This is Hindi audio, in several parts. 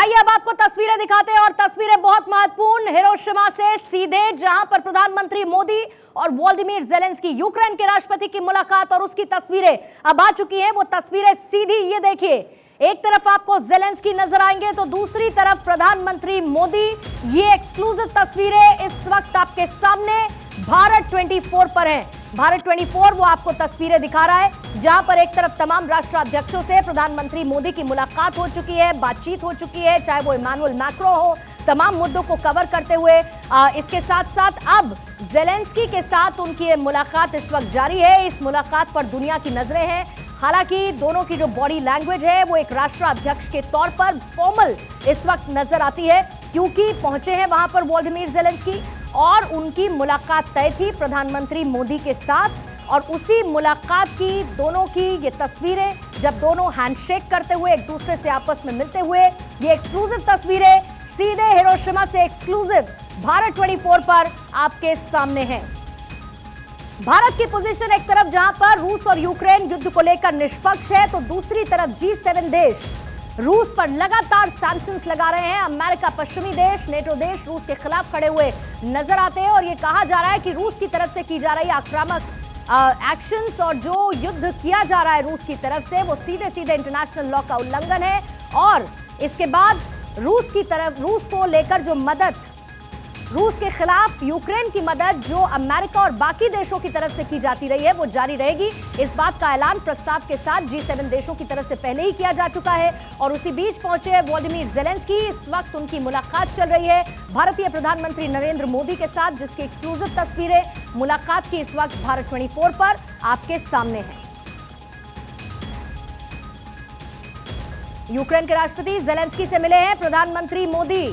आइए अब आपको तस्वीरें दिखाते हैं और तस्वीरें बहुत महत्वपूर्ण। हिरोशिमा से सीधे जहां पर प्रधानमंत्री मोदी और वोलोदिमीर ज़ेलेंस्की यूक्रेन के राष्ट्रपति की मुलाकात और उसकी तस्वीरें अब आ चुकी हैं। वो तस्वीरें सीधी ये देखिए, एक तरफ आपको ज़ेलेंस्की नजर आएंगे तो दूसरी तरफ प्रधानमंत्री मोदी। ये एक्सक्लूसिव तस्वीरें इस वक्त आपके सामने भारत 24 पर है। भारत 24 वो आपको तस्वीरें दिखा रहा है जहां पर एक तरफ तमाम राष्ट्राध्यक्षों से प्रधानमंत्री मोदी की मुलाकात हो चुकी है, बातचीत हो चुकी है, चाहे वो इमानुएल मैक्रो हो, तमाम मुद्दों को कवर करते हुए इसके साथ साथ अब ज़ेलेंस्की के साथ उनकी ये मुलाकात इस वक्त जारी है। इस मुलाकात पर दुनिया की नजरें हैं। हालांकि दोनों की जो बॉडी लैंग्वेज है वो एक राष्ट्राध्यक्ष के तौर पर फॉर्मल इस वक्त नजर आती है, क्योंकि पहुंचे हैं वहां पर वोलोदिमीर ज़ेलेंस्की और उनकी मुलाकात तय थी प्रधानमंत्री मोदी के साथ। और उसी मुलाकात की दोनों की ये तस्वीरें, जब दोनों हैंडशेक करते हुए एक दूसरे से आपस में मिलते हुए, ये एक्सक्लूसिव तस्वीरें सीधे हिरोशिमा से एक्सक्लूसिव भारत 24 पर आपके सामने है। भारत की पोजीशन एक तरफ जहां पर रूस और यूक्रेन युद्ध को लेकर निष्पक्ष है, तो दूसरी तरफ G7 देश रूस पर लगातार सैंक्शंस लगा रहे हैं। अमेरिका, पश्चिमी देश, नेटो देश रूस के खिलाफ खड़े हुए नजर आते हैं और यह कहा जा रहा है कि रूस की तरफ से की जा रही आक्रामक एक्शंस और जो युद्ध किया जा रहा है रूस की तरफ से, वो सीधे सीधे इंटरनेशनल लॉ का उल्लंघन है। और इसके बाद रूस को लेकर जो मदद, रूस के खिलाफ यूक्रेन की मदद जो अमेरिका और बाकी देशों की तरफ से की जाती रही है वो जारी रहेगी। इस बात का ऐलान प्रस्ताव के साथ G7 देशों की तरफ से पहले ही किया जा चुका है। और उसी बीच पहुंचे वोलोदिमीर ज़ेलेंस्की। इस वक्त उनकी मुलाकात चल रही है भारतीय प्रधानमंत्री नरेंद्र मोदी के साथ, जिसकी एक्सक्लूसिव तस्वीरें मुलाकात की इस वक्त भारत 24 पर आपके सामने है। यूक्रेन के राष्ट्रपति ज़ेलेंस्की से मिले हैं प्रधानमंत्री मोदी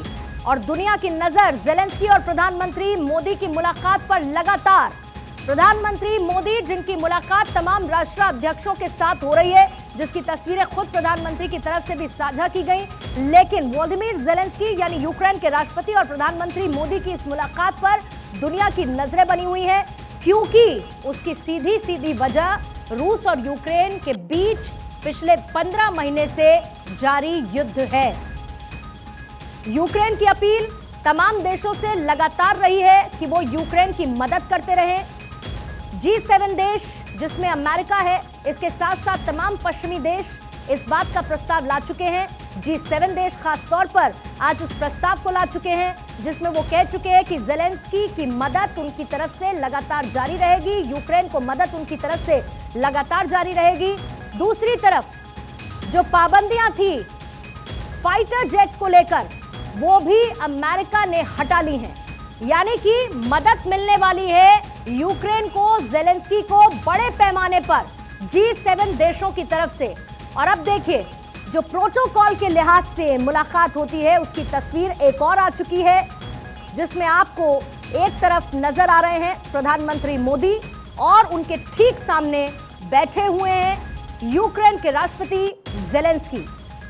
और दुनिया की नजर ज़ेलेंस्की और प्रधानमंत्री मोदी की मुलाकात पर लगातार। प्रधानमंत्री मोदी जिनकी मुलाकात तमाम राष्ट्राध्यक्षों के साथ हो रही है, जिसकी तस्वीरें खुद प्रधानमंत्री की तरफ से भी साझा की गई, लेकिन वोलोदिमीर ज़ेलेंस्की यानी यूक्रेन के राष्ट्रपति और प्रधानमंत्री मोदी की इस मुलाकात पर दुनिया की नजरें बनी हुई है, क्योंकि उसकी सीधी सीधी वजह रूस और यूक्रेन के बीच पिछले 15 महीने से जारी युद्ध है। यूक्रेन की अपील तमाम देशों से लगातार रही है कि वो यूक्रेन की मदद करते रहें। G7 देश जिसमें अमेरिका है, इसके साथ साथ तमाम पश्चिमी देश इस बात का प्रस्ताव ला चुके हैं। G7 देश खास तौर पर आज उस प्रस्ताव को ला चुके हैं जिसमें वो कह चुके हैं कि ज़ेलेंस्की की मदद उनकी तरफ से लगातार जारी रहेगी, यूक्रेन को मदद उनकी तरफ से लगातार जारी रहेगी। दूसरी तरफ जो पाबंदियां थी फाइटर जेट्स को लेकर, वो भी अमेरिका ने हटा ली हैं, यानी कि मदद मिलने वाली है यूक्रेन को, ज़ेलेंस्की को बड़े पैमाने पर G7 देशों की तरफ से। और अब देखिए, जो प्रोटोकॉल के लिहाज से मुलाकात होती है उसकी तस्वीर एक और आ चुकी है, जिसमें आपको एक तरफ नजर आ रहे हैं प्रधानमंत्री मोदी और उनके ठीक सामने बैठे हुए हैं यूक्रेन के राष्ट्रपति ज़ेलेंस्की।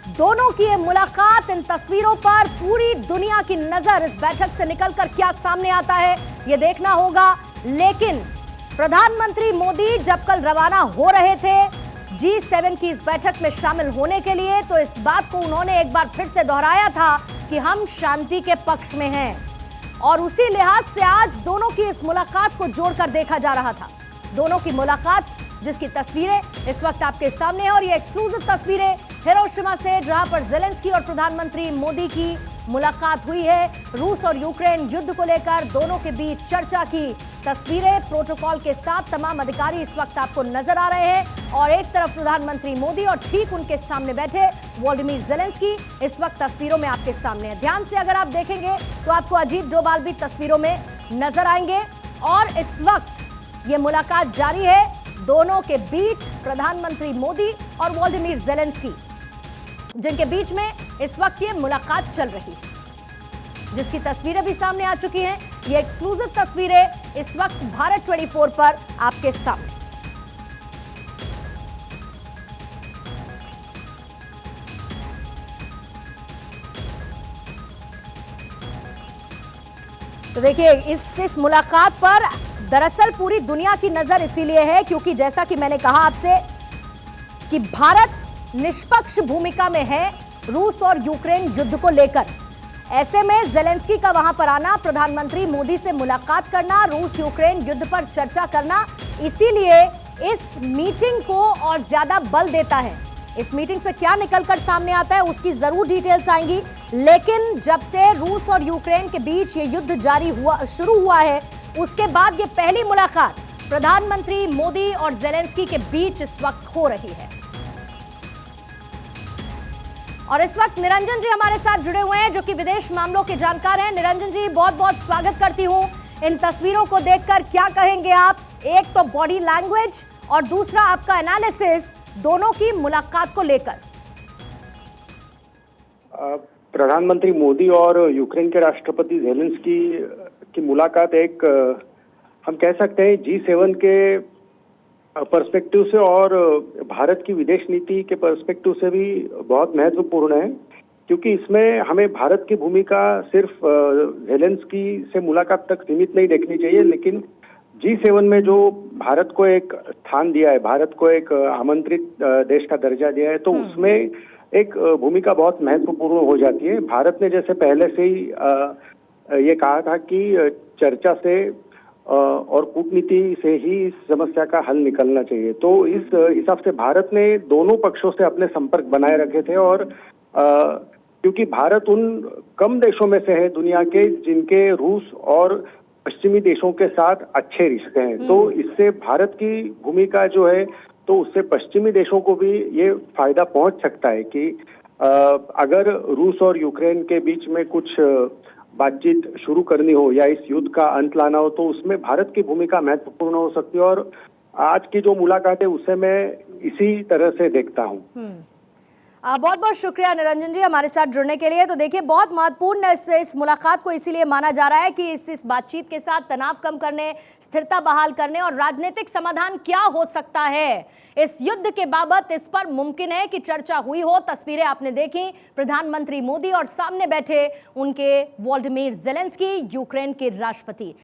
दोनों की ये मुलाकात, इन तस्वीरों पर पूरी दुनिया की नजर इस बैठक से निकलकर क्या सामने आता है ये देखना होगा। लेकिन प्रधानमंत्री मोदी जब कल रवाना हो रहे थे G7 की इस बैठक में शामिल होने के लिए, तो इस बात को उन्होंने एक बार फिर से दोहराया था कि हम शांति के पक्ष में हैं। और उसी लिहाज से आज दोनों की इस मुलाकात को जोड़कर देखा जा रहा था। दोनों की मुलाकात जिसकी तस्वीरें इस वक्त आपके सामने है और ये एक्सक्लूसिव तस्वीरें हिरोशिमा से, जहां पर ज़ेलेंस्की और प्रधानमंत्री मोदी की मुलाकात हुई है। रूस और यूक्रेन युद्ध को लेकर दोनों के बीच चर्चा की तस्वीरें प्रोटोकॉल के साथ तमाम अधिकारी इस वक्त आपको नजर आ रहे हैं और एक तरफ प्रधानमंत्री मोदी और ठीक उनके सामने बैठे वोलोदिमीर ज़ेलेंस्की इस वक्त तस्वीरों में आपके सामने है। ध्यान से अगर आप देखेंगे तो आपको अजीत डोभाल भी तस्वीरों में नजर आएंगे और इस वक्त ये मुलाकात जारी है दोनों के बीच, प्रधानमंत्री मोदी और वोलोदिमीर ज़ेलेंस्की, जिनके बीच में इस वक्त ये मुलाकात चल रही है, जिसकी तस्वीरें भी सामने आ चुकी हैं। ये एक्सक्लूसिव तस्वीरें इस वक्त भारत 24 पर आपके सामने। तो देखिए, इस मुलाकात पर दरअसल पूरी दुनिया की नजर इसीलिए है क्योंकि जैसा कि मैंने कहा आपसे कि भारत निष्पक्ष भूमिका में है रूस और यूक्रेन युद्ध को लेकर। ऐसे में जेलेंस्की का वहां पर आना, प्रधानमंत्री मोदी से मुलाकात करना, रूस यूक्रेन युद्ध पर चर्चा करना, इसीलिए इस मीटिंग को और ज्यादा बल देता है। इस मीटिंग से क्या निकलकर सामने आता है उसकी जरूर डिटेल्स आएंगी, लेकिन जब से रूस और यूक्रेन के बीच ये युद्ध शुरू हुआ है, उसके बाद ये पहली मुलाकात प्रधानमंत्री मोदी और जेलेंस्की के बीच इस वक्त हो रही है। और इस वक्त निरंजन जी हमारे साथ जुड़े हुए हैं, जो कि विदेश मामलों के जानकार हैं। निरंजन जी, बहुत बहुत स्वागत करती हूं। इन तस्वीरों को देखकर क्या कहेंगे आप? एक तो बॉडी लैंग्वेज और दूसरा आपका एनालिसिस दोनों की मुलाकात को लेकर। प्रधानमंत्री मोदी और यूक्रेन के राष्ट्रपति जेलेंस्की की मुलाकात एक हम कह सकते हैं G7 के पर्सपेक्टिव से और भारत की विदेश नीति के पर्सपेक्टिव से भी बहुत महत्वपूर्ण है, क्योंकि इसमें हमें भारत की भूमिका सिर्फ जेलेंस्की से मुलाकात तक सीमित नहीं देखनी चाहिए, लेकिन G7 में जो भारत को एक स्थान दिया है, भारत को एक आमंत्रित देश का दर्जा दिया है, तो उसमें एक भूमिका बहुत महत्वपूर्ण हो जाती है। भारत ने जैसे पहले से ही ये कहा था कि चर्चा से और कूटनीति से ही इस समस्या का हल निकलना चाहिए, तो इस हिसाब से भारत ने दोनों पक्षों से अपने संपर्क बनाए रखे थे। और क्योंकि भारत उन कम देशों में से है दुनिया के जिनके रूस और पश्चिमी देशों के साथ अच्छे रिश्ते हैं, तो इससे भारत की भूमिका जो है, तो उससे पश्चिमी देशों को भी ये फायदा पहुंच सकता है कि अगर रूस और यूक्रेन के बीच में कुछ बातचीत शुरू करनी हो या इस युद्ध का अंत लाना हो, तो उसमें भारत की भूमिका महत्वपूर्ण हो सकती है। और आज की जो मुलाकात है उसे मैं इसी तरह से देखता हूँ। बहुत बहुत शुक्रिया निरंजन जी हमारे साथ जुड़ने के लिए। तो देखिए, बहुत महत्वपूर्ण इस मुलाकात को इसीलिए माना जा रहा है कि इस बातचीत के साथ तनाव कम करने, स्थिरता बहाल करने और राजनीतिक समाधान क्या हो सकता है इस युद्ध के बाबत, इस पर मुमकिन है कि चर्चा हुई हो। तस्वीरें आपने देखी, प्रधानमंत्री मोदी और सामने बैठे उनके वोलोदिमीर जेलेंस्की, यूक्रेन के राष्ट्रपति।